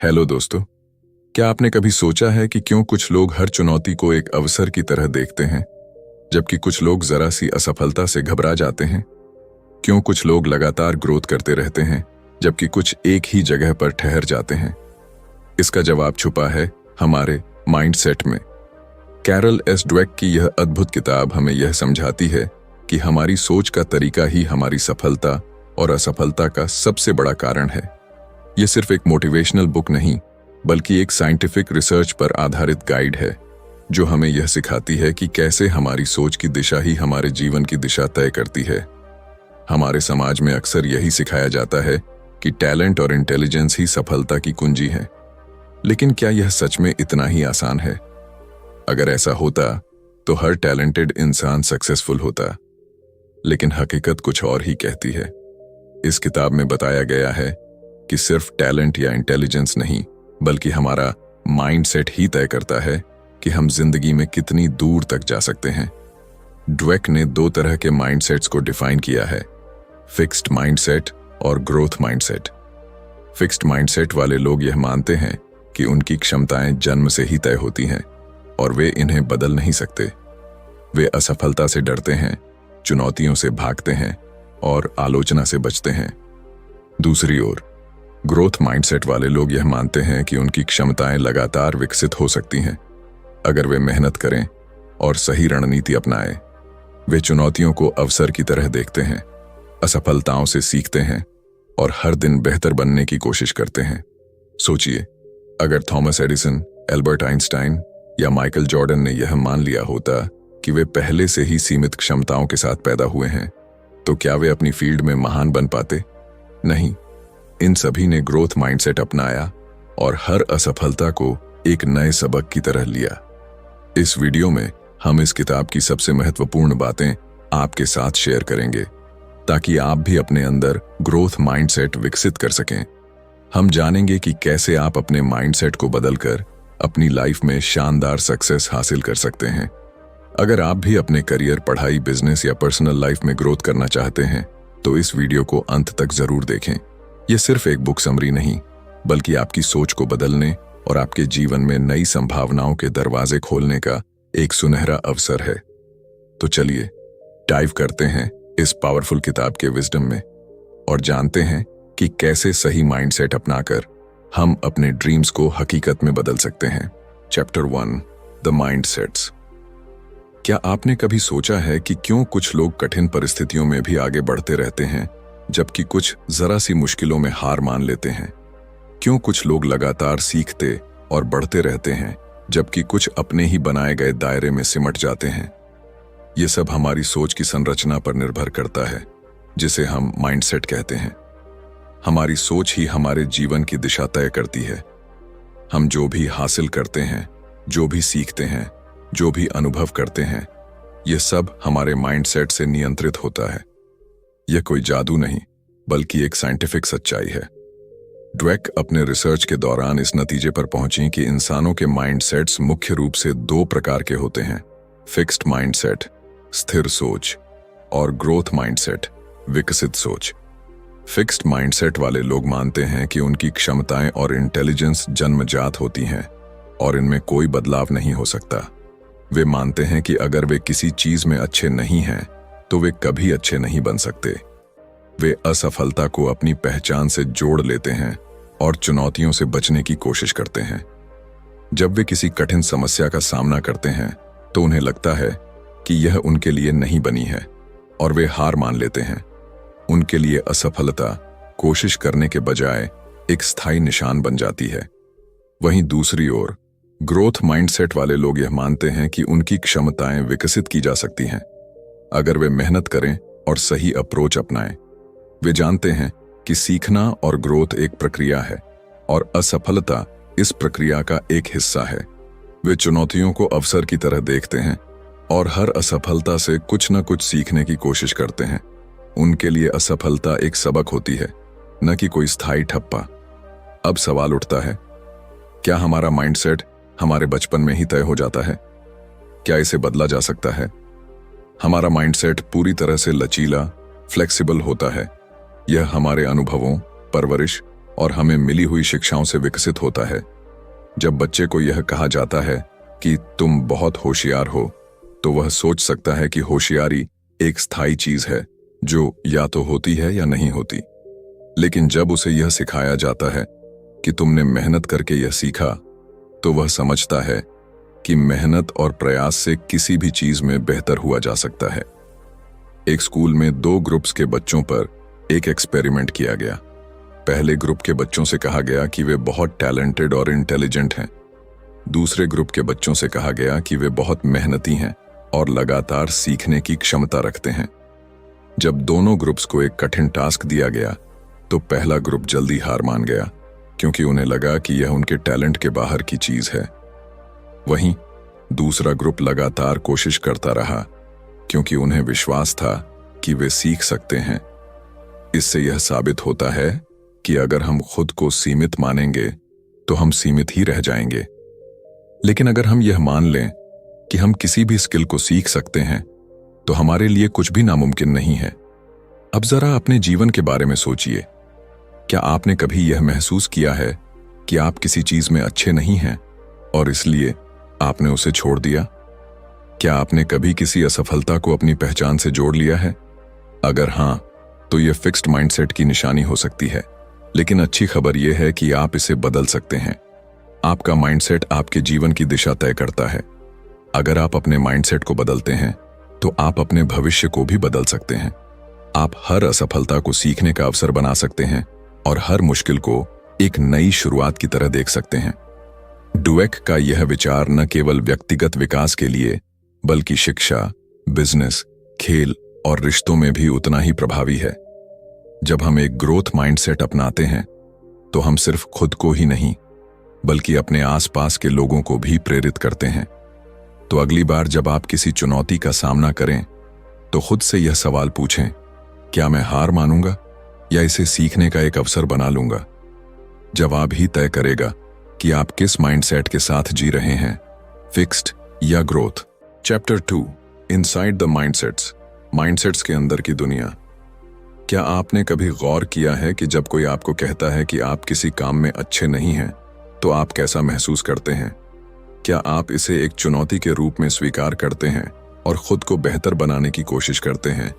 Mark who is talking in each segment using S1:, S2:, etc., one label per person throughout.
S1: Hello दोस्तों। क्या आपने कभी सोचा है कि क्यों कुछ लोग हर चुनौती को एक अवसर की तरह देखते हैं, जबकि कुछ लोग जरा सी असफलता से घबरा जाते हैं? क्यों कुछ लोग लगातार ग्रोथ करते रहते हैं, जबकि कुछ एक ही जगह पर ठहर जाते हैं? इसका जवाब छुपा है हमारे माइंडसेट में। कैरल एस ड्वेक की यह अद्भुत किताब हमें यह समझाती है कि हमारी सोच का तरीका ही हमारी सफलता और असफलता का सबसे बड़ा कारण है। यह सिर्फ एक मोटिवेशनल बुक नहीं, बल्कि एक साइंटिफिक रिसर्च पर आधारित गाइड है, जो हमें यह सिखाती है कि कैसे हमारी सोच की दिशा ही हमारे जीवन की दिशा तय करती है। हमारे समाज में अक्सर यही सिखाया जाता है कि टैलेंट और इंटेलिजेंस ही सफलता की कुंजी है। लेकिन क्या यह सच में इतना ही आसान है? अगर ऐसा होता तो हर टैलेंटेड इंसान सक्सेसफुल होता। लेकिन हकीकत कुछ और ही कहती है। इस किताब में बताया गया है कि सिर्फ टैलेंट या इंटेलिजेंस नहीं, बल्कि हमारा माइंडसेट ही तय करता है कि हम जिंदगी में कितनी दूर तक जा सकते हैं। ड्वेक ने दो तरह के माइंडसेट्स को डिफाइन किया है, फिक्स्ड माइंडसेट और ग्रोथ माइंडसेट। फिक्स्ड माइंडसेट वाले लोग यह मानते हैं कि उनकी क्षमताएं जन्म से ही तय होती हैं और वे इन्हें बदल नहीं सकते। वे असफलता से डरते हैं, चुनौतियों से भागते हैं और आलोचना से बचते हैं। दूसरी ओर ग्रोथ माइंडसेट वाले लोग यह मानते हैं कि उनकी क्षमताएं लगातार विकसित हो सकती हैं, अगर वे मेहनत करें और सही रणनीति अपनाएं। वे चुनौतियों को अवसर की तरह देखते हैं, असफलताओं से सीखते हैं और हर दिन बेहतर बनने की कोशिश करते हैं। सोचिए, अगर थॉमस एडिसन, एल्बर्ट आइंस्टाइन या माइकल जॉर्डन ने यह मान लिया होता कि वे पहले से ही सीमित क्षमताओं के साथ पैदा हुए हैं, तो क्या वे अपनी फील्ड में महान बन पाते? नहीं। इन सभी ने ग्रोथ माइंडसेट अपनाया और हर असफलता को एक नए सबक की तरह लिया। इस वीडियो में हम इस किताब की सबसे महत्वपूर्ण बातें आपके साथ शेयर करेंगे, ताकि आप भी अपने अंदर ग्रोथ माइंडसेट विकसित कर सकें। हम जानेंगे कि कैसे आप अपने माइंडसेट को बदलकर अपनी लाइफ में शानदार सक्सेस हासिल कर सकते हैं। अगर आप भी अपने करियर, पढ़ाई, बिजनेस या पर्सनल लाइफ में ग्रोथ करना चाहते हैं, तो इस वीडियो को अंत तक जरूर देखें। यह सिर्फ एक बुक समरी नहीं, बल्कि आपकी सोच को बदलने और आपके जीवन में नई संभावनाओं के दरवाजे खोलने का एक सुनहरा अवसर है। तो चलिए डाइव करते हैं इस पावरफुल किताब के विजडम में और जानते हैं कि कैसे सही माइंडसेट अपनाकर हम अपने ड्रीम्स को हकीकत में बदल सकते हैं। Chapter 1, the mindsets. क्या आपने कभी सोचा है कि क्यों कुछ लोग कठिन परिस्थितियों में भी आगे बढ़ते रहते हैं, जबकि कुछ जरा सी मुश्किलों में हार मान लेते हैं? क्यों कुछ लोग लगातार सीखते और बढ़ते रहते हैं, जबकि कुछ अपने ही बनाए गए दायरे में सिमट जाते हैं? ये सब हमारी सोच की संरचना पर निर्भर करता है, जिसे हम माइंडसेट कहते हैं। हमारी सोच ही हमारे जीवन की दिशा तय करती है। हम जो भी हासिल करते हैं, जो भी सीखते हैं, जो भी अनुभव करते हैं, यह सब हमारे माइंडसेट से नियंत्रित होता है। यह कोई जादू नहीं, बल्कि एक साइंटिफिक सच्चाई है। ड्वेक अपने रिसर्च के दौरान इस नतीजे पर पहुंची कि इंसानों के माइंडसेट्स मुख्य रूप से दो प्रकार के होते हैं, फिक्स्ड माइंडसेट, स्थिर सोच, और ग्रोथ माइंडसेट, विकसित सोच। फिक्स्ड माइंडसेट वाले लोग मानते हैं कि उनकी क्षमताएं और इंटेलिजेंस जन्मजात होती हैं और इनमें कोई बदलाव नहीं हो सकता। वे मानते हैं कि अगर वे किसी चीज में अच्छे नहीं हैं, तो वे कभी अच्छे नहीं बन सकते। वे असफलता को अपनी पहचान से जोड़ लेते हैं और चुनौतियों से बचने की कोशिश करते हैं। जब वे किसी कठिन समस्या का सामना करते हैं, तो उन्हें लगता है कि यह उनके लिए नहीं बनी है और वे हार मान लेते हैं। उनके लिए असफलता कोशिश करने के बजाय एक स्थायी निशान बन जाती है। वहीं दूसरी ओर ग्रोथ माइंडसेट वाले लोग यह मानते हैं कि उनकी क्षमताएं विकसित की जा सकती हैं, अगर वे मेहनत करें और सही अप्रोच अपनाएं। वे जानते हैं कि सीखना और ग्रोथ एक प्रक्रिया है और असफलता इस प्रक्रिया का एक हिस्सा है। वे चुनौतियों को अवसर की तरह देखते हैं और हर असफलता से कुछ न कुछ सीखने की कोशिश करते हैं। उनके लिए असफलता एक सबक होती है, न कि कोई स्थायी ठप्पा। अब सवाल उठता है, क्या हमारा माइंडसेट हमारे बचपन में ही तय हो जाता है? क्या इसे बदला जा सकता है? हमारा माइंडसेट पूरी तरह से लचीला, फ्लेक्सिबल होता है। यह हमारे अनुभवों, परवरिश और हमें मिली हुई शिक्षाओं से विकसित होता है। जब बच्चे को यह कहा जाता है कि तुम बहुत होशियार हो, तो वह सोच सकता है कि होशियारी एक स्थायी चीज है जो या तो होती है या नहीं होती। लेकिन जब उसे यह सिखाया जाता है कि तुमने मेहनत करके यह सीखा, तो वह समझता है कि मेहनत और प्रयास से किसी भी चीज में बेहतर हुआ जा सकता है। एक स्कूल में 2 ग्रुप्स के बच्चों पर एक एक्सपेरिमेंट किया गया। पहले ग्रुप के बच्चों से कहा गया कि वे बहुत टैलेंटेड और इंटेलिजेंट हैं। दूसरे ग्रुप के बच्चों से कहा गया कि वे बहुत मेहनती हैं और लगातार सीखने की क्षमता रखते हैं। जब दोनों ग्रुप्स को एक कठिन टास्क दिया गया, तो पहला ग्रुप जल्दी हार मान गया, क्योंकि उन्हें लगा कि यह उनके टैलेंट के बाहर की चीज है। वहीं दूसरा ग्रुप लगातार कोशिश करता रहा, क्योंकि उन्हें विश्वास था कि वे सीख सकते हैं। इससे यह साबित होता है कि अगर हम खुद को सीमित मानेंगे तो हम सीमित ही रह जाएंगे। लेकिन अगर हम यह मान लें कि हम किसी भी स्किल को सीख सकते हैं, तो हमारे लिए कुछ भी नामुमकिन नहीं है। अब जरा अपने जीवन के बारे में सोचिए। क्या आपने कभी यह महसूस किया है कि आप किसी चीज में अच्छे नहीं हैं और इसलिए आपने उसे छोड़ दिया? क्या आपने कभी किसी असफलता को अपनी पहचान से जोड़ लिया है? अगर हां, तो यह फिक्स्ड माइंडसेट की निशानी हो सकती है। लेकिन अच्छी खबर यह है कि आप इसे बदल सकते हैं। आपका माइंडसेट आपके जीवन की दिशा तय करता है। अगर आप अपने माइंडसेट को बदलते हैं, तो आप अपने भविष्य को भी बदल सकते हैं। आप हर असफलता को सीखने का अवसर बना सकते हैं और हर मुश्किल को एक नई शुरुआत की तरह देख सकते हैं। डुवेक का यह विचार न केवल व्यक्तिगत विकास के लिए, बल्कि शिक्षा, बिजनेस, खेल और रिश्तों में भी उतना ही प्रभावी है। जब हम एक ग्रोथ माइंडसेट अपनाते हैं, तो हम सिर्फ खुद को ही नहीं, बल्कि अपने आसपास के लोगों को भी प्रेरित करते हैं। तो अगली बार जब आप किसी चुनौती का सामना करें, तो खुद से यह सवाल पूछें, क्या मैं हार मानूंगा या इसे सीखने का एक अवसर बना लूंगा? जवाब ही तय करेगा कि आप किस माइंडसेट के साथ जी रहे हैं, फिक्स्ड या growth. Chapter 2, inside the mindsets, mindsets के अंदर की दुनिया। क्या आपने कभी गौर किया है कि जब कोई आपको कहता है कि आप किसी काम में अच्छे नहीं हैं, तो आप कैसा महसूस करते हैं? क्या आप इसे एक चुनौती के रूप में स्वीकार करते हैं और खुद को बेहतर बनाने की कोशिश करते हैं,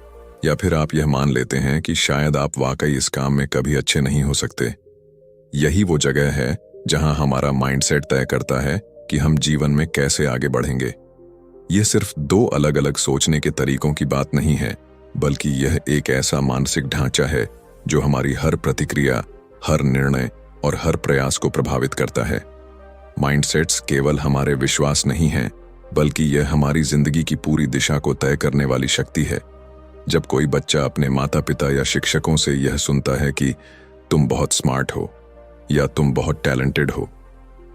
S1: या फिर आप यह मान लेते हैं कि शायद आप वाकई इस काम में कभी अच्छे नहीं हो सकते? यही वो जगह है जहां हमारा माइंडसेट तय करता है कि हम जीवन में कैसे आगे बढ़ेंगे। यह सिर्फ 2 अलग अलग सोचने के तरीकों की बात नहीं है, बल्कि यह एक ऐसा मानसिक ढांचा है जो हमारी हर प्रतिक्रिया, हर निर्णय और हर प्रयास को प्रभावित करता है। माइंडसेट्स केवल हमारे विश्वास नहीं हैं, बल्कि यह हमारी जिंदगी की पूरी दिशा को तय करने वाली शक्ति है। जब कोई बच्चा अपने माता पिता या शिक्षकों से यह सुनता है कि तुम बहुत स्मार्ट हो या तुम बहुत टैलेंटेड हो,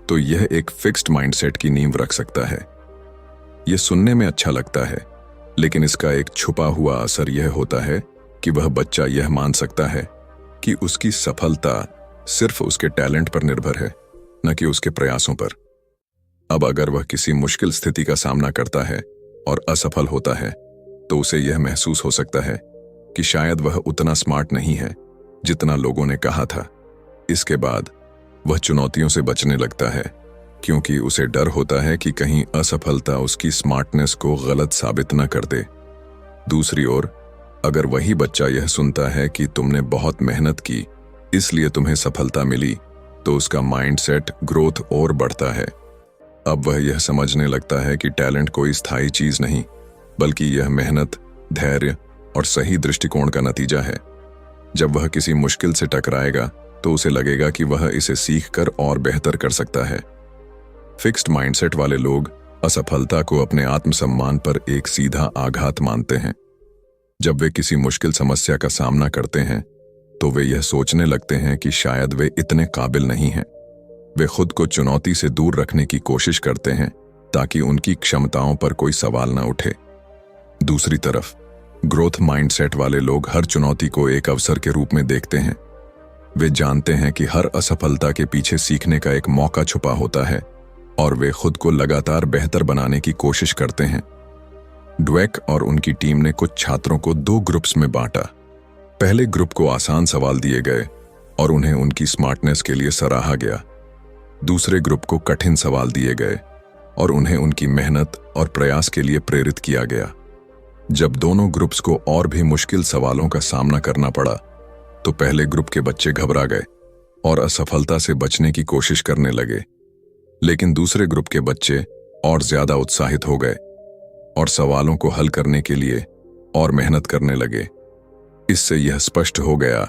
S1: तो यह एक फिक्स्ड माइंडसेट की नींव रख सकता है। यह सुनने में अच्छा लगता है, लेकिन इसका एक छुपा हुआ असर यह होता है कि वह बच्चा यह मान सकता है कि उसकी सफलता सिर्फ उसके टैलेंट पर निर्भर है, न कि उसके प्रयासों पर। अब अगर वह किसी मुश्किल स्थिति का सामना करता है और असफल होता है, तो उसे यह महसूस हो सकता है कि शायद वह उतना स्मार्ट नहीं है जितना लोगों ने कहा था। इसके बाद वह चुनौतियों से बचने लगता है, क्योंकि उसे डर होता है कि कहीं असफलता उसकी स्मार्टनेस को गलत साबित न कर दे। दूसरी ओर, अगर वही बच्चा यह सुनता है कि तुमने बहुत मेहनत की, इसलिए तुम्हें सफलता मिली, तो उसका माइंडसेट ग्रोथ और बढ़ता है। अब वह यह समझने लगता है कि टैलेंट कोई स्थायी चीज नहीं, बल्कि यह मेहनत, धैर्य और सही दृष्टिकोण का नतीजा है। जब वह किसी मुश्किल से टकराएगा, तो उसे लगेगा कि वह इसे सीखकर और बेहतर कर सकता है। फिक्स्ड माइंडसेट वाले लोग असफलता को अपने आत्मसम्मान पर एक सीधा आघात मानते हैं। जब वे किसी मुश्किल समस्या का सामना करते हैं, तो वे यह सोचने लगते हैं कि शायद वे इतने काबिल नहीं हैं। वे खुद को चुनौती से दूर रखने की कोशिश करते हैं ताकि उनकी क्षमताओं पर कोई सवाल न उठे। दूसरी तरफ, ग्रोथ माइंडसेट वाले लोग हर चुनौती को एक अवसर के रूप में देखते हैं। वे जानते हैं कि हर असफलता के पीछे सीखने का एक मौका छुपा होता है और वे खुद को लगातार बेहतर बनाने की कोशिश करते हैं। ड्वेक और उनकी टीम ने कुछ छात्रों को 2 ग्रुप्स में बांटा। पहले ग्रुप को आसान सवाल दिए गए और उन्हें उनकी स्मार्टनेस के लिए सराहा गया। दूसरे ग्रुप को कठिन सवाल दिए गए और उन्हें उनकी मेहनत और प्रयास के लिए प्रेरित किया गया। जब दोनों ग्रुप्स को और भी मुश्किल सवालों का सामना करना पड़ा तो पहले ग्रुप के बच्चे घबरा गए और असफलता से बचने की कोशिश करने लगे, लेकिन दूसरे ग्रुप के बच्चे और ज्यादा उत्साहित हो गए और सवालों को हल करने के लिए और मेहनत करने लगे। इससे यह स्पष्ट हो गया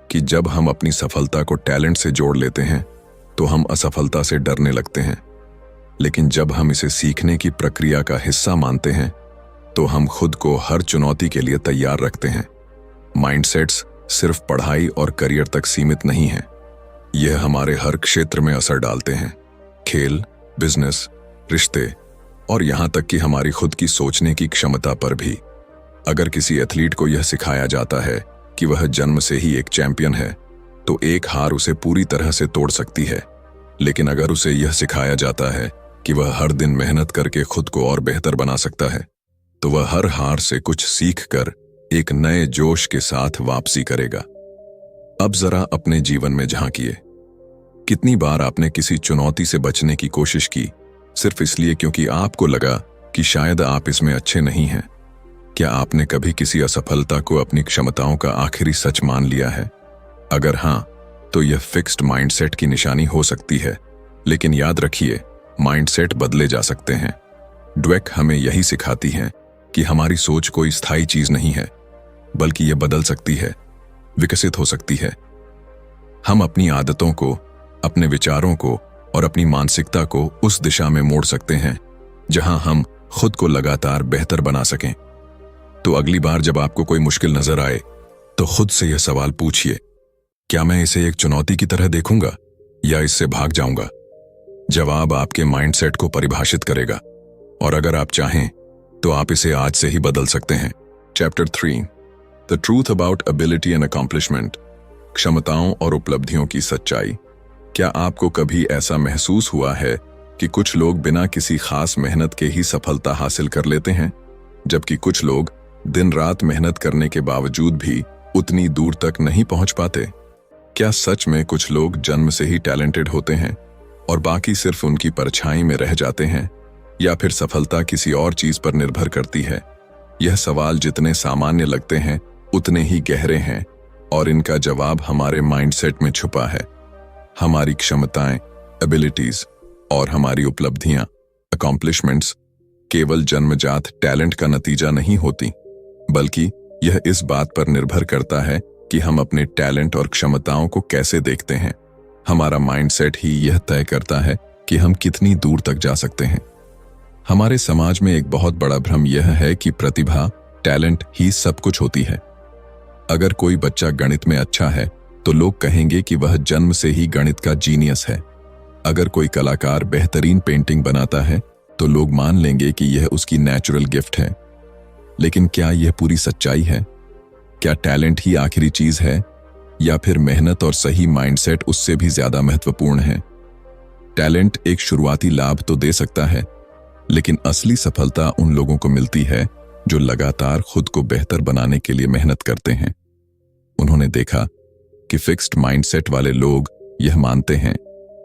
S1: कि जब हम अपनी सफलता को टैलेंट से जोड़ लेते हैं तो हम असफलता से डरने लगते हैं, लेकिन जब हम इसे सीखने की प्रक्रिया का हिस्सा मानते हैं तो हम खुद को हर चुनौती के लिए तैयार रखते हैं। माइंडसेट्स सिर्फ पढ़ाई और करियर तक सीमित नहीं हैं, यह हमारे हर क्षेत्र में असर डालते हैं। खेल, बिजनेस, रिश्ते और यहां तक कि हमारी खुद की सोचने की क्षमता पर भी। अगर किसी एथलीट को यह सिखाया जाता है कि वह जन्म से ही एक चैंपियन है तो एक हार उसे पूरी तरह से तोड़ सकती है, लेकिन अगर उसे यह सिखाया जाता है कि वह हर दिन मेहनत करके खुद को और बेहतर बना सकता है तो वह हर हार से कुछ सीख कर एक नए जोश के साथ वापसी करेगा। अब जरा अपने जीवन में झांकिए। कितनी बार आपने किसी चुनौती से बचने की कोशिश की सिर्फ इसलिए क्योंकि आपको लगा कि शायद आप इसमें अच्छे नहीं हैं? क्या आपने कभी किसी असफलता को अपनी क्षमताओं का आखिरी सच मान लिया है? अगर हां, तो यह फिक्स्ड माइंडसेट की निशानी हो सकती है, लेकिन याद रखिए, माइंडसेट बदले जा सकते हैं। ड्वेक हमें यही सिखाती हैं कि हमारी सोच कोई स्थायी चीज नहीं है, बल्कि यह बदल सकती है, विकसित हो सकती है। हम अपनी आदतों को, अपने विचारों को और अपनी मानसिकता को उस दिशा में मोड़ सकते हैं जहां हम खुद को लगातार बेहतर बना सकें। तो अगली बार जब आपको कोई मुश्किल नजर आए तो खुद से यह सवाल पूछिए, क्या मैं इसे एक चुनौती की तरह देखूंगा या इससे भाग जाऊंगा? जवाब आपके माइंडसेट को परिभाषित करेगा और अगर आप चाहें तो आप इसे आज से ही बदल सकते हैं। Chapter 3, the truth about ability and accomplishment, क्षमताओं और उपलब्धियों की सच्चाई। क्या आपको कभी ऐसा महसूस हुआ है कि कुछ लोग बिना किसी खास मेहनत के ही सफलता हासिल कर लेते हैं, जबकि कुछ लोग दिन रात मेहनत करने के बावजूद भी उतनी दूर तक नहीं पहुंच पाते? क्या सच में कुछ लोग जन्म से ही टैलेंटेड होते हैं और बाकी सिर्फ उनकी परछाई में रह जाते हैं, या फिर सफलता किसी और चीज पर निर्भर करती है? यह सवाल जितने सामान्य लगते हैं उतने ही गहरे हैं और इनका जवाब हमारे माइंडसेट में छुपा है। हमारी क्षमताएं, एबिलिटीज और हमारी उपलब्धियां, अकॉम्प्लिशमेंट्स, केवल जन्मजात टैलेंट का नतीजा नहीं होती, बल्कि यह इस बात पर निर्भर करता है कि हम अपने टैलेंट और क्षमताओं को कैसे देखते हैं। हमारा माइंडसेट ही यह तय करता है कि हम कितनी दूर तक जा सकते हैं। हमारे समाज में एक बहुत बड़ा भ्रम यह है कि प्रतिभा, टैलेंट ही सब कुछ होती है। अगर कोई बच्चा गणित में अच्छा है तो लोग कहेंगे कि वह जन्म से ही गणित का जीनियस है। अगर कोई कलाकार बेहतरीन पेंटिंग बनाता है तो लोग मान लेंगे कि यह उसकी नेचुरल गिफ्ट है। लेकिन क्या यह पूरी सच्चाई है? क्या टैलेंट ही आखिरी चीज है या फिर मेहनत और सही माइंडसेट उससे भी ज्यादा महत्वपूर्ण है? टैलेंट एक शुरुआती लाभ तो दे सकता है, लेकिन असली सफलता उन लोगों को मिलती है जो लगातार खुद को बेहतर बनाने के लिए मेहनत करते हैं। उन्होंने देखा कि फिक्स्ड माइंडसेट वाले लोग यह मानते हैं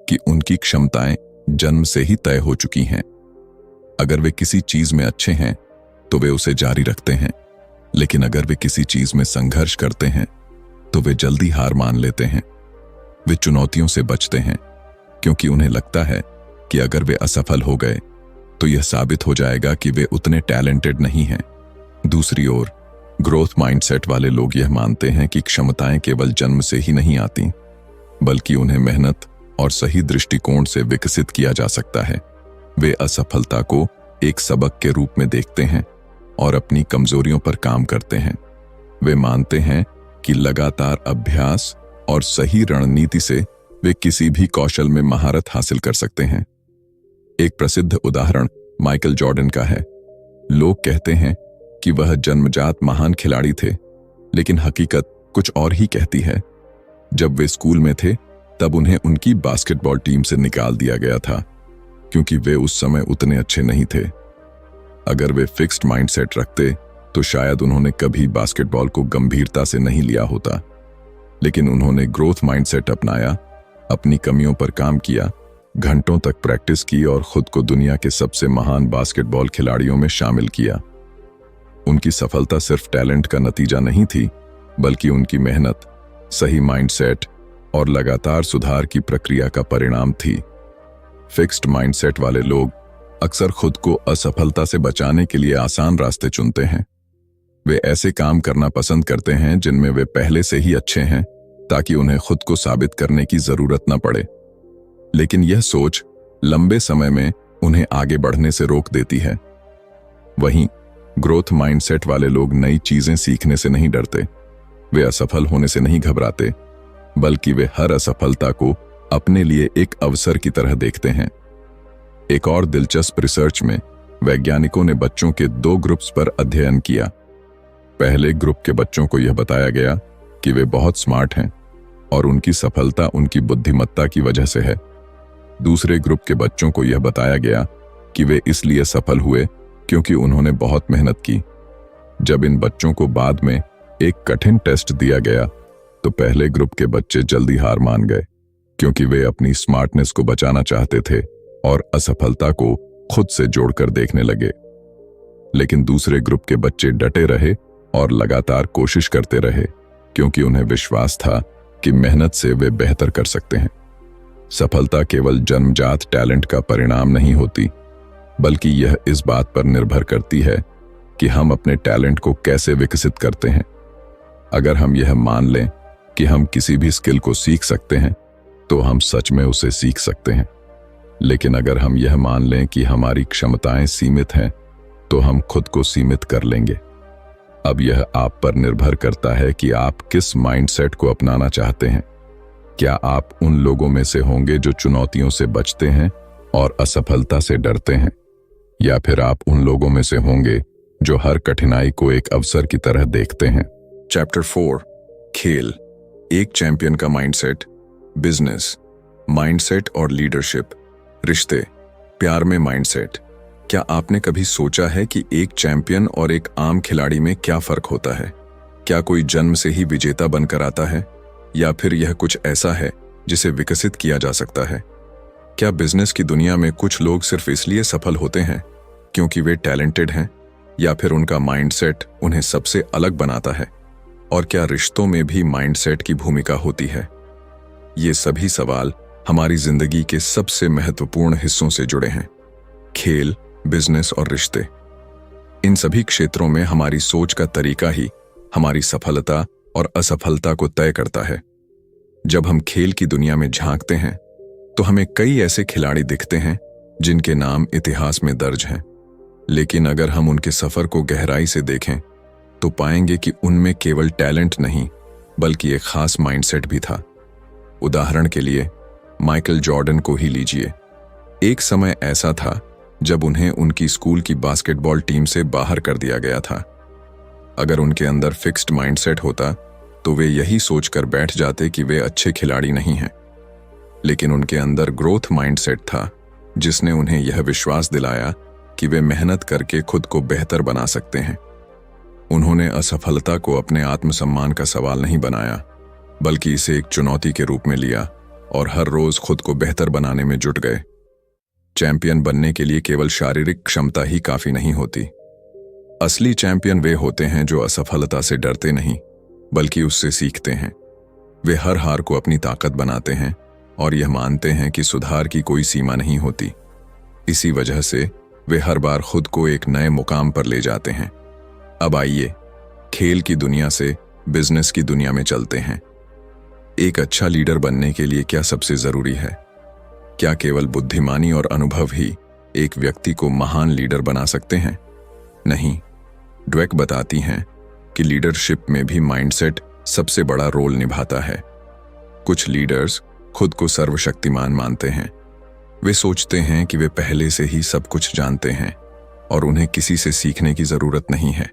S1: कि उनकी क्षमताएं जन्म से ही तय हो चुकी हैं। अगर वे किसी चीज में अच्छे हैं तो वे उसे जारी रखते हैं, लेकिन अगर वे किसी चीज में संघर्ष करते हैं तो वे जल्दी हार मान लेते हैं। वे चुनौतियों से बचते हैं क्योंकि उन्हें लगता है कि अगर वे असफल हो गए तो यह साबित हो जाएगा कि वे उतने टैलेंटेड नहीं हैं। दूसरी ओर, ग्रोथ माइंडसेट वाले लोग यह मानते हैं कि क्षमताएं केवल जन्म से ही नहीं आती, बल्कि उन्हें मेहनत और सही दृष्टिकोण से विकसित किया जा सकता है। वे असफलता को एक सबक के रूप में देखते हैं और अपनी कमजोरियों पर काम करते हैं। वे मानते हैं कि लगातार अभ्यास और सही रणनीति से वे किसी भी कौशल में महारत हासिल कर सकते हैं। एक प्रसिद्ध उदाहरण माइकल जॉर्डन का है। लोग कहते हैं कि वह जन्मजात महान खिलाड़ी थे, लेकिन हकीकत कुछ और ही कहती है। जब वे स्कूल में थे तब उन्हें उनकी बास्केटबॉल टीम से निकाल दिया गया था क्योंकि वे उस समय उतने अच्छे नहीं थे। अगर वे फिक्स्ड माइंडसेट रखते तो शायद उन्होंने कभी बास्केटबॉल को गंभीरता से नहीं लिया होता। लेकिन उन्होंने ग्रोथ माइंडसेट अपनाया, अपनी कमियों पर काम किया, घंटों तक प्रैक्टिस की और खुद को दुनिया के सबसे महान बास्केटबॉल खिलाड़ियों में शामिल किया। उनकी सफलता सिर्फ टैलेंट का नतीजा नहीं थी, बल्कि उनकी मेहनत, सही माइंडसेट और लगातार सुधार की प्रक्रिया का परिणाम थी। फिक्स्ड माइंडसेट वाले लोग अक्सर खुद को असफलता से बचाने के लिए आसान रास्ते चुनते हैं। वे ऐसे काम करना पसंद करते हैं जिनमें वे पहले से ही अच्छे हैं, ताकि उन्हें खुद को साबित करने की जरूरत न पड़े। लेकिन यह सोच लंबे समय में उन्हें आगे बढ़ने से रोक देती है। वहीं ग्रोथ माइंडसेट वाले लोग नई चीजें सीखने से नहीं डरते, वे असफल होने से नहीं घबराते, बल्कि वे हर असफलता को अपने लिए एक अवसर की तरह देखते हैं। एक और दिलचस्प रिसर्च में वैज्ञानिकों ने बच्चों के 2 ग्रुप्स पर अध्ययन किया। पहले ग्रुप के बच्चों को यह बताया गया कि वे बहुत स्मार्ट हैं और उनकी सफलता उनकी बुद्धिमत्ता की वजह से है। दूसरे ग्रुप के बच्चों को यह बताया गया कि वे इसलिए सफल हुए क्योंकि उन्होंने बहुत मेहनत की। जब इन बच्चों को बाद में एक कठिन टेस्ट दिया गया, तो पहले ग्रुप के बच्चे जल्दी हार मान गए, क्योंकि वे अपनी स्मार्टनेस को बचाना चाहते थे और असफलता को खुद से जोड़कर देखने लगे। लेकिन दूसरे ग्रुप के बच्चे डटे रहे और लगातार कोशिश करते रहे, क्योंकि उन्हें विश्वास था कि मेहनत से वे बेहतर कर सकते हैं। सफलता केवल जन्मजात टैलेंट का परिणाम नहीं होती, बल्कि यह इस बात पर निर्भर करती है कि हम अपने टैलेंट को कैसे विकसित करते हैं। अगर हम यह मान लें कि हम किसी भी स्किल को सीख सकते हैं, तो हम सच में उसे सीख सकते हैं। लेकिन अगर हम यह मान लें कि हमारी क्षमताएं सीमित हैं, तो हम खुद को सीमित कर लेंगे। अब यह आप पर निर्भर करता है कि आप किस माइंडसेट को अपनाना चाहते हैं। क्या आप उन लोगों में से होंगे जो चुनौतियों से बचते हैं और असफलता से डरते हैं, या फिर आप उन लोगों में से होंगे जो हर कठिनाई को एक अवसर की तरह देखते हैं। चैप्टर 4, खेल, एक चैंपियन का माइंडसेट, बिजनेस, माइंडसेट और लीडरशिप, रिश्ते, प्यार में माइंडसेट। क्या आपने कभी सोचा है कि एक चैंपियन और एक आम खिलाड़ी में क्या फर्क होता है? क्या कोई जन्म से ही विजेता बनकर आता है, या फिर यह कुछ ऐसा है जिसे विकसित किया जा सकता है? क्या बिजनेस की दुनिया में कुछ लोग सिर्फ इसलिए सफल होते हैं क्योंकि वे टैलेंटेड हैं, या फिर उनका माइंडसेट उन्हें सबसे अलग बनाता है? और क्या रिश्तों में भी माइंडसेट की भूमिका होती है? ये सभी सवाल हमारी जिंदगी के सबसे महत्वपूर्ण हिस्सों से जुड़े हैं। खेल, बिजनेस और रिश्ते, इन सभी क्षेत्रों में हमारी सोच का तरीका ही हमारी सफलता और असफलता को तय करता है। जब हम खेल की दुनिया में झांकते हैं, तो हमें कई ऐसे खिलाड़ी दिखते हैं जिनके नाम इतिहास में दर्ज हैं। लेकिन अगर हम उनके सफर को गहराई से देखें, तो पाएंगे कि उनमें केवल टैलेंट नहीं, बल्कि एक खास माइंडसेट भी था। उदाहरण के लिए माइकल जॉर्डन को ही लीजिए। एक समय ऐसा था जब उन्हें उनकी स्कूल की बास्केटबॉल टीम से बाहर कर दिया गया था। अगर उनके अंदर फिक्स्ड माइंडसेट होता, तो वे यही सोचकर बैठ जाते कि वे अच्छे खिलाड़ी नहीं हैं। लेकिन उनके अंदर ग्रोथ माइंडसेट था, जिसने उन्हें यह विश्वास दिलाया कि वे मेहनत करके खुद को बेहतर बना सकते हैं। उन्होंने असफलता को अपने आत्मसम्मान का सवाल नहीं बनाया, बल्कि इसे एक चुनौती के रूप में लिया और हर रोज खुद को बेहतर बनाने में जुट गए। चैंपियन बनने के लिए केवल शारीरिक क्षमता ही काफी नहीं होती। असली चैंपियन वे होते हैं जो असफलता से डरते नहीं, बल्कि उससे सीखते हैं। वे हर हार को अपनी ताकत बनाते हैं और यह मानते हैं कि सुधार की कोई सीमा नहीं होती। इसी वजह से वे हर बार खुद को एक नए मुकाम पर ले जाते हैं। अब आइए खेल की दुनिया से बिजनेस की दुनिया में चलते हैं। एक अच्छा लीडर बनने के लिए क्या सबसे जरूरी है? क्या केवल बुद्धिमानी और अनुभव ही एक व्यक्ति को महान लीडर बना सकते हैं? नहीं। ड्वेक बताती हैं कि लीडरशिप में भी माइंडसेट सबसे बड़ा रोल निभाता है। कुछ लीडर्स खुद को सर्वशक्तिमान मानते हैं। वे सोचते हैं कि वे पहले से ही सब कुछ जानते हैं और उन्हें किसी से सीखने की जरूरत नहीं है।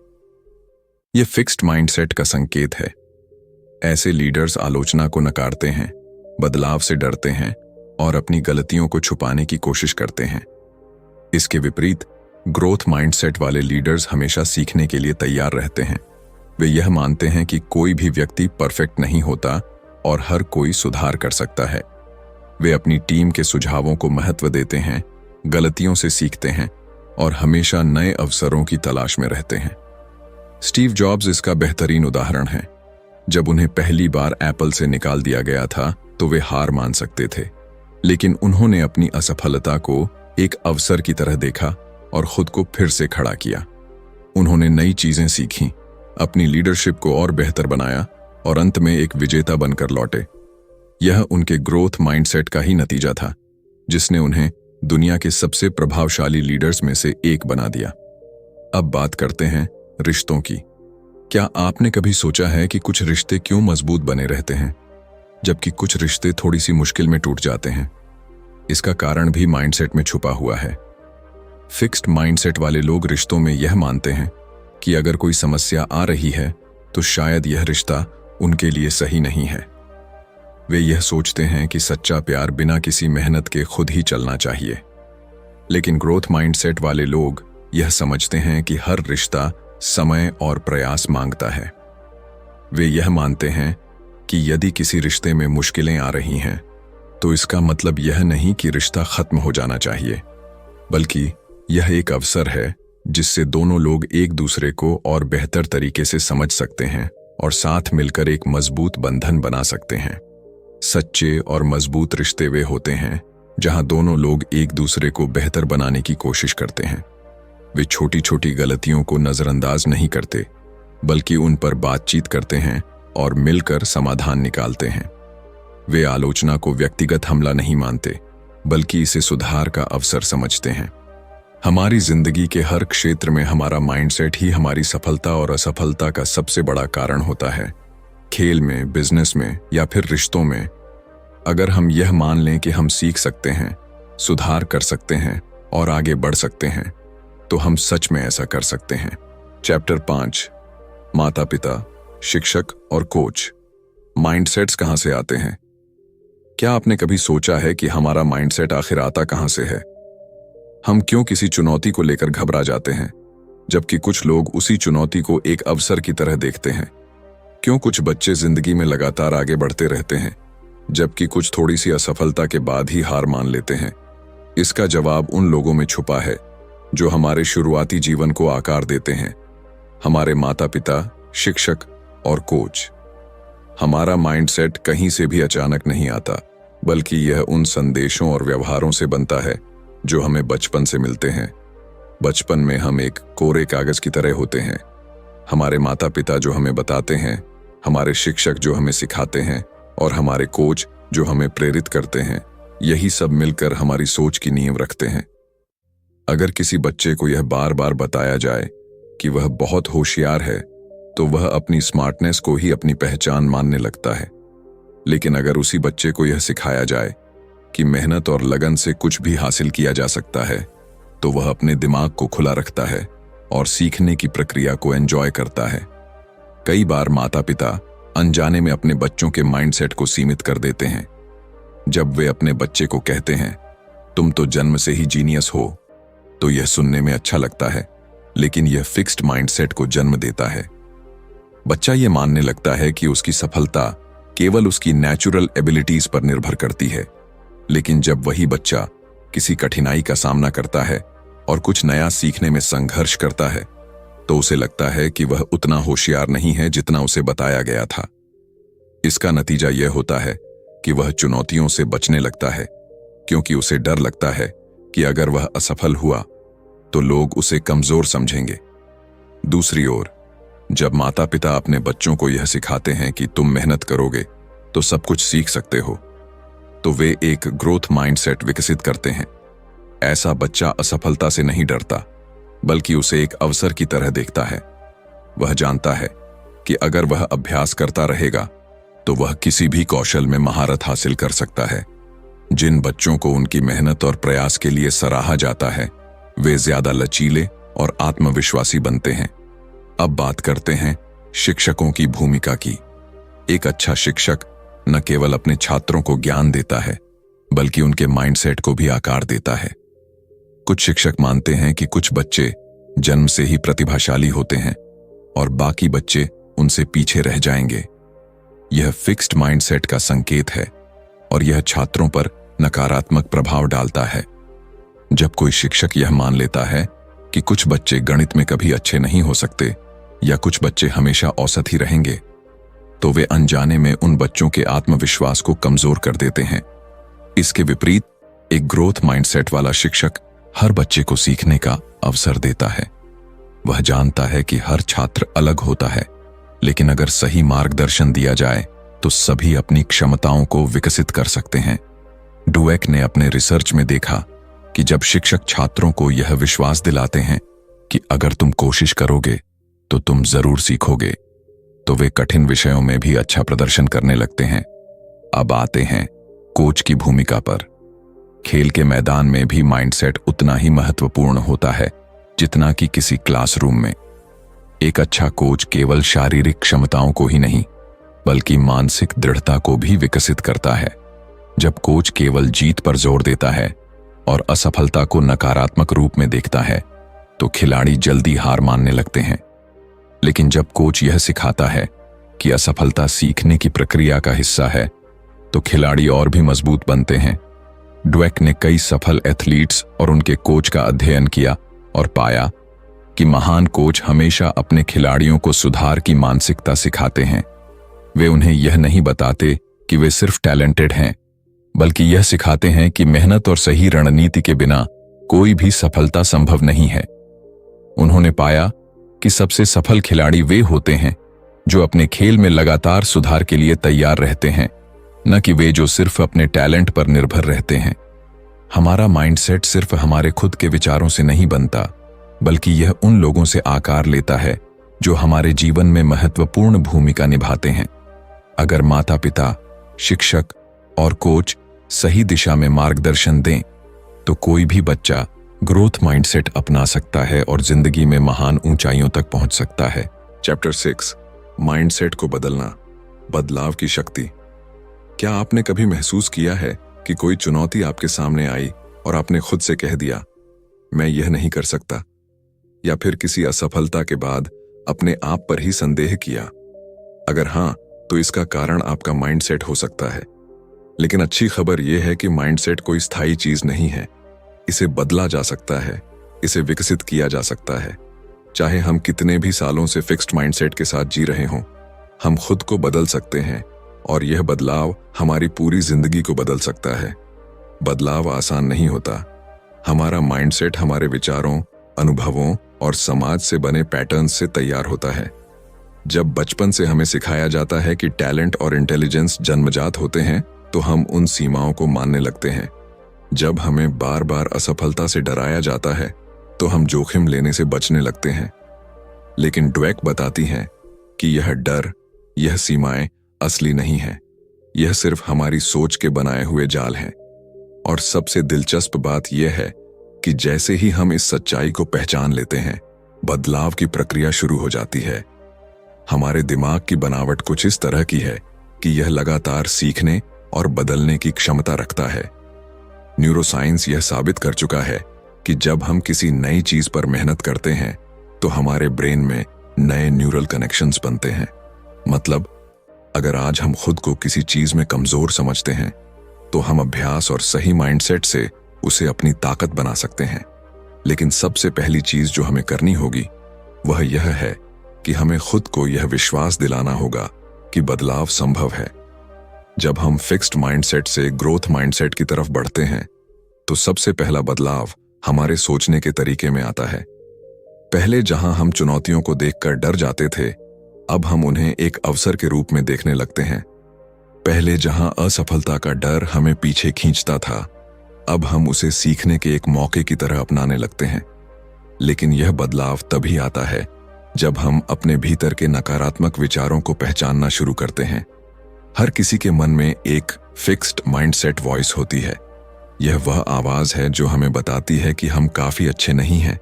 S1: यह फिक्स्ड माइंडसेट का संकेत है। ऐसे लीडर्स आलोचना को नकारते हैं, बदलाव से डरते हैं और अपनी गलतियों को छुपाने की कोशिश करते हैं। इसके विपरीत ग्रोथ माइंडसेट वाले लीडर्स हमेशा सीखने के लिए तैयार रहते हैं। वे यह मानते हैं कि कोई भी व्यक्ति परफेक्ट नहीं होता और हर कोई सुधार कर सकता है। वे अपनी टीम के सुझावों को महत्व देते हैं, गलतियों से सीखते हैं और हमेशा नए अवसरों की तलाश में रहते हैं। स्टीव जॉब्स इसका बेहतरीन उदाहरण है। जब उन्हें पहली बार एप्पल से निकाल दिया गया था तो वे हार मान सकते थे, लेकिन उन्होंने अपनी असफलता को एक अवसर की तरह देखा और खुद को फिर से खड़ा किया। उन्होंने नई चीजें सीखीं, अपनी लीडरशिप को और बेहतर बनाया और अंत में एक विजेता बनकर लौटे। यह उनके ग्रोथ माइंडसेट का ही नतीजा था, जिसने उन्हें दुनिया के सबसे प्रभावशाली लीडर्स में से एक बना दिया। अब बात करते हैं रिश्तों की। क्या आपने कभी सोचा है कि कुछ रिश्ते क्यों मजबूत बने रहते हैं, जबकि कुछ रिश्ते थोड़ी सी मुश्किल में टूट जाते हैं? इसका कारण भी माइंडसेट में छुपा हुआ है। फिक्स्ड माइंडसेट वाले लोग रिश्तों में यह मानते हैं कि अगर कोई समस्या आ रही है तो शायद यह रिश्ता उनके लिए सही नहीं है। वे यह सोचते हैं कि सच्चा प्यार बिना किसी मेहनत के खुद ही चलना चाहिए। लेकिन ग्रोथ माइंडसेट वाले लोग यह समझते हैं कि हर रिश्ता समय और प्रयास मांगता है। वे यह मानते हैं कि यदि किसी रिश्ते में मुश्किलें आ रही हैं तो इसका मतलब यह नहीं कि रिश्ता खत्म हो जाना चाहिए, बल्कि यह एक अवसर है जिससे दोनों लोग एक दूसरे को और बेहतर तरीके से समझ सकते हैं और साथ मिलकर एक मजबूत बंधन बना सकते हैं। सच्चे और मजबूत रिश्ते वे होते हैं जहां दोनों लोग एक दूसरे को बेहतर बनाने की कोशिश करते हैं। वे छोटी छोटी गलतियों को नजरअंदाज नहीं करते, बल्कि उन पर बातचीत करते हैं और मिलकर समाधान निकालते हैं। वे आलोचना को व्यक्तिगत हमला नहीं मानते, बल्कि इसे सुधार का अवसर समझते हैं। हमारी जिंदगी के हर क्षेत्र में हमारा माइंडसेट ही हमारी सफलता और असफलता का सबसे बड़ा कारण होता है। खेल में, बिजनेस में या फिर रिश्तों में। अगर हम यह मान लें कि हम सीख सकते हैं, सुधार कर सकते हैं और आगे बढ़ सकते हैं, तो हम सच में ऐसा कर सकते हैं। चैप्टर 5, माता पिता, शिक्षक और कोच। माइंडसेट्स कहां से आते हैं? क्या आपने कभी सोचा है कि हमारा माइंडसेट आखिर आता कहां से है? हम क्यों किसी चुनौती को लेकर घबरा जाते हैं, जबकि कुछ लोग उसी चुनौती को एक अवसर की तरह देखते हैं? क्यों कुछ बच्चे जिंदगी में लगातार आगे बढ़ते रहते हैं, जबकि कुछ थोड़ी सी असफलता के बाद ही हार मान लेते हैं? इसका जवाब उन लोगों में छुपा है जो हमारे शुरुआती जीवन को आकार देते हैं, हमारे माता पिता, शिक्षक और कोच। हमारा माइंडसेट कहीं से भी अचानक नहीं आता, बल्कि यह उन संदेशों और व्यवहारों से बनता है जो हमें बचपन से मिलते हैं। बचपन में हम एक कोरे कागज की तरह होते हैं। हमारे माता पिता जो हमें बताते हैं, हमारे शिक्षक जो हमें सिखाते हैं और हमारे कोच जो हमें प्रेरित करते हैं, यही सब मिलकर हमारी सोच की नींव रखते हैं। अगर किसी बच्चे को यह बार बार बताया जाए कि वह बहुत होशियार है, तो वह अपनी स्मार्टनेस को ही अपनी पहचान मानने लगता है। लेकिन अगर उसी बच्चे को यह सिखाया जाए कि मेहनत और लगन से कुछ भी हासिल किया जा सकता है, तो वह अपने दिमाग को खुला रखता है और सीखने की प्रक्रिया को एंजॉय करता है। कई बार माता पिता अनजाने में अपने बच्चों के माइंडसेट को सीमित कर देते हैं। जब वे अपने बच्चे को कहते हैं, तुम तो जन्म से ही जीनियस हो, तो यह सुनने में अच्छा लगता है, लेकिन यह फिक्स्ड माइंडसेट को जन्म देता है। बच्चा यह मानने लगता है कि उसकी सफलता केवल उसकी नेचुरल एबिलिटीज पर निर्भर करती है। लेकिन जब वही बच्चा किसी कठिनाई का सामना करता है और कुछ नया सीखने में संघर्ष करता है, तो उसे लगता है कि वह उतना होशियार नहीं है जितना उसे बताया गया था। इसका नतीजा यह होता है कि वह चुनौतियों से बचने लगता है, क्योंकि उसे डर लगता है कि अगर वह असफल हुआ तो लोग उसे कमजोर समझेंगे। दूसरी ओर, जब माता पिता अपने बच्चों को यह सिखाते हैं कि तुम मेहनत करोगे तो सब कुछ सीख सकते हो, तो वे एक ग्रोथ माइंडसेट विकसित करते हैं। ऐसा बच्चा असफलता से नहीं डरता, बल्कि उसे एक अवसर की तरह देखता है। वह जानता है कि अगर वह अभ्यास करता रहेगा तो वह किसी भी कौशल में महारत हासिल कर सकता है। जिन बच्चों को उनकी मेहनत और प्रयास के लिए सराहा जाता है, वे ज्यादा लचीले और आत्मविश्वासी बनते हैं। अब बात करते हैं शिक्षकों की भूमिका की। एक अच्छा शिक्षक न केवल अपने छात्रों को ज्ञान देता है, बल्कि उनके माइंडसेट को भी आकार देता है। कुछ शिक्षक मानते हैं कि कुछ बच्चे जन्म से ही प्रतिभाशाली होते हैं और बाकी बच्चे उनसे पीछे रह जाएंगे। यह फिक्स्ड माइंडसेट का संकेत है और यह छात्रों पर नकारात्मक प्रभाव डालता है। जब कोई शिक्षक यह मान लेता है कि कुछ बच्चे गणित में कभी अच्छे नहीं हो सकते या कुछ बच्चे हमेशा औसत ही रहेंगे, तो वे अनजाने में उन बच्चों के आत्मविश्वास को कमजोर कर देते हैं। इसके विपरीत एक ग्रोथ माइंडसेट वाला शिक्षक हर बच्चे को सीखने का अवसर देता है। वह जानता है कि हर छात्र अलग होता है, लेकिन अगर सही मार्गदर्शन दिया जाए तो सभी अपनी क्षमताओं को विकसित कर सकते हैं। डुवेक ने अपने रिसर्च में देखा कि जब शिक्षक छात्रों को यह विश्वास दिलाते हैं कि अगर तुम कोशिश करोगे तो तुम जरूर सीखोगे, तो वे कठिन विषयों में भी अच्छा प्रदर्शन करने लगते हैं। अब आते हैं कोच की भूमिका पर। खेल के मैदान में भी माइंडसेट उतना ही महत्वपूर्ण होता है जितना कि किसी क्लासरूम में। एक अच्छा कोच केवल शारीरिक क्षमताओं को ही नहीं बल्कि मानसिक दृढ़ता को भी विकसित करता है। जब कोच केवल जीत पर जोर देता है और असफलता को नकारात्मक रूप में देखता है तो खिलाड़ी जल्दी हार मानने लगते हैं। लेकिन जब कोच यह सिखाता है कि असफलता सीखने की प्रक्रिया का हिस्सा है तो खिलाड़ी और भी मजबूत बनते हैं। ड्वेक ने कई सफल एथलीट्स और उनके कोच का अध्ययन किया और पाया कि महान कोच हमेशा अपने खिलाड़ियों को सुधार की मानसिकता सिखाते हैं। वे उन्हें यह नहीं बताते कि वे सिर्फ टैलेंटेड हैं, बल्कि यह सिखाते हैं कि मेहनत और सही रणनीति के बिना कोई भी सफलता संभव नहीं है। उन्होंने पाया कि सबसे सफल खिलाड़ी वे होते हैं जो अपने खेल में लगातार सुधार के लिए तैयार रहते हैं, न कि वे जो सिर्फ अपने टैलेंट पर निर्भर रहते हैं। हमारा माइंडसेट सिर्फ हमारे खुद के विचारों से नहीं बनता, बल्कि यह उन लोगों से आकार लेता है जो हमारे जीवन में महत्वपूर्ण भूमिका निभाते हैं। अगर माता पिता, शिक्षक और कोच सही दिशा में मार्गदर्शन दें तो कोई भी बच्चा ग्रोथ माइंडसेट अपना सकता है और जिंदगी में महान ऊंचाइयों तक पहुंच सकता है। चैप्टर 6, माइंडसेट को बदलना, बदलाव की शक्ति। क्या आपने कभी महसूस किया है कि कोई चुनौती आपके सामने आई और आपने खुद से कह दिया, मैं यह नहीं कर सकता, या फिर किसी असफलता के बाद अपने आप पर ही संदेह किया? अगर हां, तो इसका कारण आपका माइंडसेट हो सकता है। लेकिन अच्छी खबर यह है कि माइंडसेट कोई स्थायी चीज नहीं है। इसे बदला जा सकता है, इसे विकसित किया जा सकता है। चाहे हम कितने भी सालों से फिक्स्ड माइंडसेट के साथ जी रहे हों, हम खुद को बदल सकते हैं और यह बदलाव हमारी पूरी जिंदगी को बदल सकता है। बदलाव आसान नहीं होता। हमारा माइंडसेट हमारे विचारों, अनुभवों और समाज से बने पैटर्न्स से तैयार होता है। जब बचपन से हमें सिखाया जाता है कि टैलेंट और इंटेलिजेंस जन्मजात होते हैं, तो हम उन सीमाओं को मानने लगते हैं। जब हमें बार बार असफलता से डराया जाता है, तो हम जोखिम लेने से बचने लगते हैं। लेकिन ड्वेक बताती हैं कि यह डर, यह सीमाएं असली नहीं है। यह सिर्फ हमारी सोच के बनाए हुए जाल हैं। और सबसे दिलचस्प बात यह है कि जैसे ही हम इस सच्चाई को पहचान लेते हैं, बदलाव की प्रक्रिया शुरू हो जाती है। हमारे दिमाग की बनावट कुछ इस तरह की है कि यह लगातार सीखने और बदलने की क्षमता रखता है। न्यूरोसाइंस यह साबित कर चुका है कि जब हम किसी नई चीज पर मेहनत करते हैं तो हमारे ब्रेन में नए न्यूरल कनेक्शंस बनते हैं। मतलब, अगर आज हम खुद को किसी चीज में कमजोर समझते हैं तो हम अभ्यास और सही माइंडसेट से उसे अपनी ताकत बना सकते हैं। लेकिन सबसे पहली चीज जो हमें करनी होगी वह यह है कि हमें खुद को यह विश्वास दिलाना होगा कि बदलाव संभव है। जब हम फिक्स्ड माइंडसेट से ग्रोथ माइंडसेट की तरफ बढ़ते हैं तो सबसे पहला बदलाव हमारे सोचने के तरीके में आता है। पहले जहां हम चुनौतियों को देखकर डर जाते थे, अब हम उन्हें एक अवसर के रूप में देखने लगते हैं। पहले जहां असफलता का डर हमें पीछे खींचता था, अब हम उसे सीखने के एक मौके की तरह अपनाने लगते हैं। लेकिन यह बदलाव तभी आता है जब हम अपने भीतर के नकारात्मक विचारों को पहचानना शुरू करते हैं। हर किसी के मन में एक फिक्स्ड माइंडसेट वॉइस होती है। यह वह आवाज है जो हमें बताती है कि हम काफी अच्छे नहीं हैं,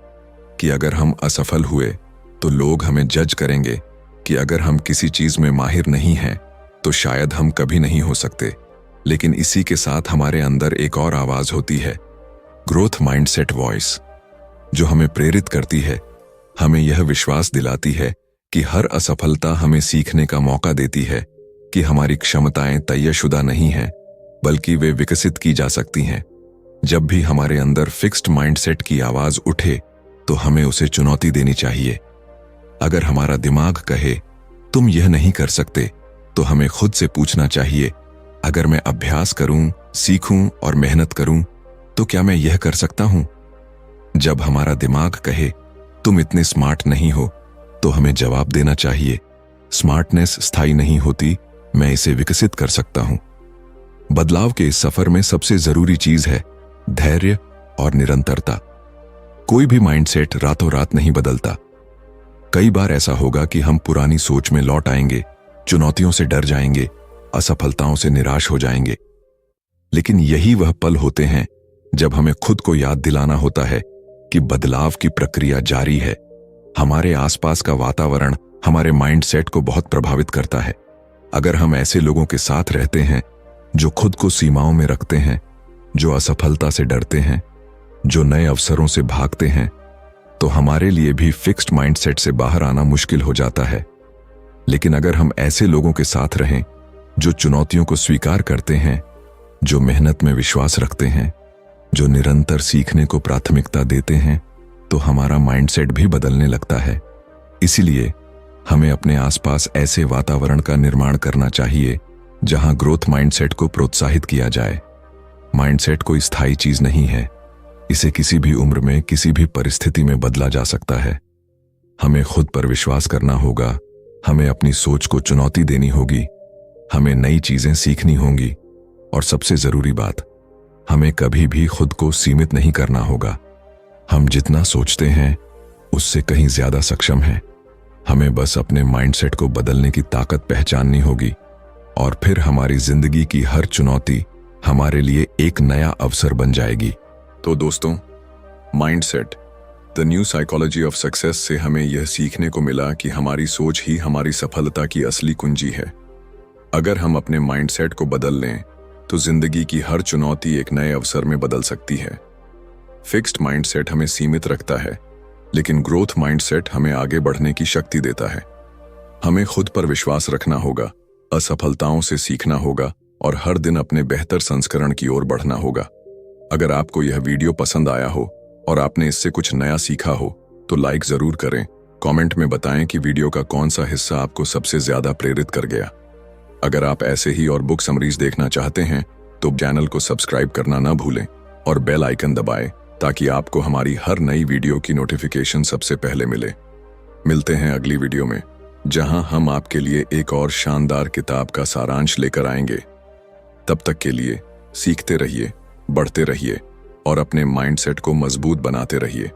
S1: कि अगर हम असफल हुए तो लोग हमें जज करेंगे, कि अगर हम किसी चीज में माहिर नहीं हैं तो शायद हम कभी नहीं हो सकते। लेकिन इसी के साथ हमारे अंदर एक और आवाज होती है, ग्रोथ माइंडसेट वॉइस, जो हमें प्रेरित करती है, हमें यह विश्वास दिलाती है कि हर असफलता हमें सीखने का मौका देती है कि हमारी क्षमताएं तयशुदा नहीं हैं, बल्कि वे विकसित की जा सकती हैं। जब भी हमारे अंदर फिक्स्ड माइंडसेट की आवाज उठे तो हमें उसे चुनौती देनी चाहिए। अगर हमारा दिमाग कहे तुम यह नहीं कर सकते, तो हमें खुद से पूछना चाहिए, अगर मैं अभ्यास करूं, सीखूं और मेहनत करूं तो क्या मैं यह कर सकता हूं? जब हमारा दिमाग कहे तुम इतने स्मार्ट नहीं हो, तो हमें जवाब देना चाहिए, स्मार्टनेस स्थायी नहीं होती, मैं इसे विकसित कर सकता हूं। बदलाव के इस सफर में सबसे जरूरी चीज है धैर्य और निरंतरता। कोई भी माइंडसेट रातों रात नहीं बदलता। कई बार ऐसा होगा कि हम पुरानी सोच में लौट आएंगे, चुनौतियों से डर जाएंगे, असफलताओं से निराश हो जाएंगे। लेकिन यही वह पल होते हैं जब हमें खुद को याद दिलाना होता है कि बदलाव की प्रक्रिया जारी है। हमारे आसपास का वातावरण हमारे माइंडसेट को बहुत प्रभावित करता है। अगर हम ऐसे लोगों के साथ रहते हैं जो खुद को सीमाओं में रखते हैं, जो असफलता से डरते हैं, जो नए अवसरों से भागते हैं, तो हमारे लिए भी फिक्स्ड माइंडसेट से बाहर आना मुश्किल हो जाता है। लेकिन अगर हम ऐसे लोगों के साथ रहें जो चुनौतियों को स्वीकार करते हैं, जो मेहनत में विश्वास रखते हैं, जो निरंतर सीखने को प्राथमिकता देते हैं, तो हमारा माइंडसेट भी बदलने लगता है। इसीलिए हमें अपने आसपास ऐसे वातावरण का निर्माण करना चाहिए जहां ग्रोथ माइंडसेट को प्रोत्साहित किया जाए। माइंडसेट कोई स्थायी चीज नहीं है, इसे किसी भी उम्र में किसी भी परिस्थिति में बदला जा सकता है। हमें खुद पर विश्वास करना होगा, हमें अपनी सोच को चुनौती देनी होगी, हमें नई चीजें सीखनी होंगी, और सबसे जरूरी बात, हमें कभी भी खुद को सीमित नहीं करना होगा। हम जितना सोचते हैं उससे कहीं ज्यादा सक्षम हैं। हमें बस अपने माइंडसेट को बदलने की ताकत पहचाननी होगी, और फिर हमारी जिंदगी की हर चुनौती हमारे लिए एक नया अवसर बन जाएगी। तो दोस्तों, mindset the new psychology of success से हमें यह सीखने को मिला कि हमारी सोच ही हमारी सफलता की असली कुंजी है। अगर हम अपने माइंडसेट को बदल लें तो जिंदगी की हर चुनौती एक नए अवसर में बदल सकती है। फिक्स्ड माइंडसेट हमें सीमित रखता है, लेकिन ग्रोथ माइंडसेट हमें आगे बढ़ने की शक्ति देता है। हमें खुद पर विश्वास रखना होगा, असफलताओं से सीखना होगा और हर दिन अपने बेहतर संस्करण की ओर बढ़ना होगा। अगर आपको यह वीडियो पसंद आया हो और आपने इससे कुछ नया सीखा हो तो लाइक जरूर करें। कमेंट में बताएं कि वीडियो का कौन सा हिस्सा आपको सबसे ज्यादा प्रेरित कर गया। अगर आप ऐसे ही और बुक समरीज देखना चाहते हैं तो चैनल को सब्सक्राइब करना ना भूलें और बेल आइकन दबाएं ताकि आपको हमारी हर नई वीडियो की नोटिफिकेशन सबसे पहले मिले। मिलते हैं अगली वीडियो में, जहां हम आपके लिए एक और शानदार किताब का सारांश लेकर आएंगे। तब तक के लिए सीखते रहिए, बढ़ते रहिए और अपने माइंडसेट को मजबूत बनाते रहिए।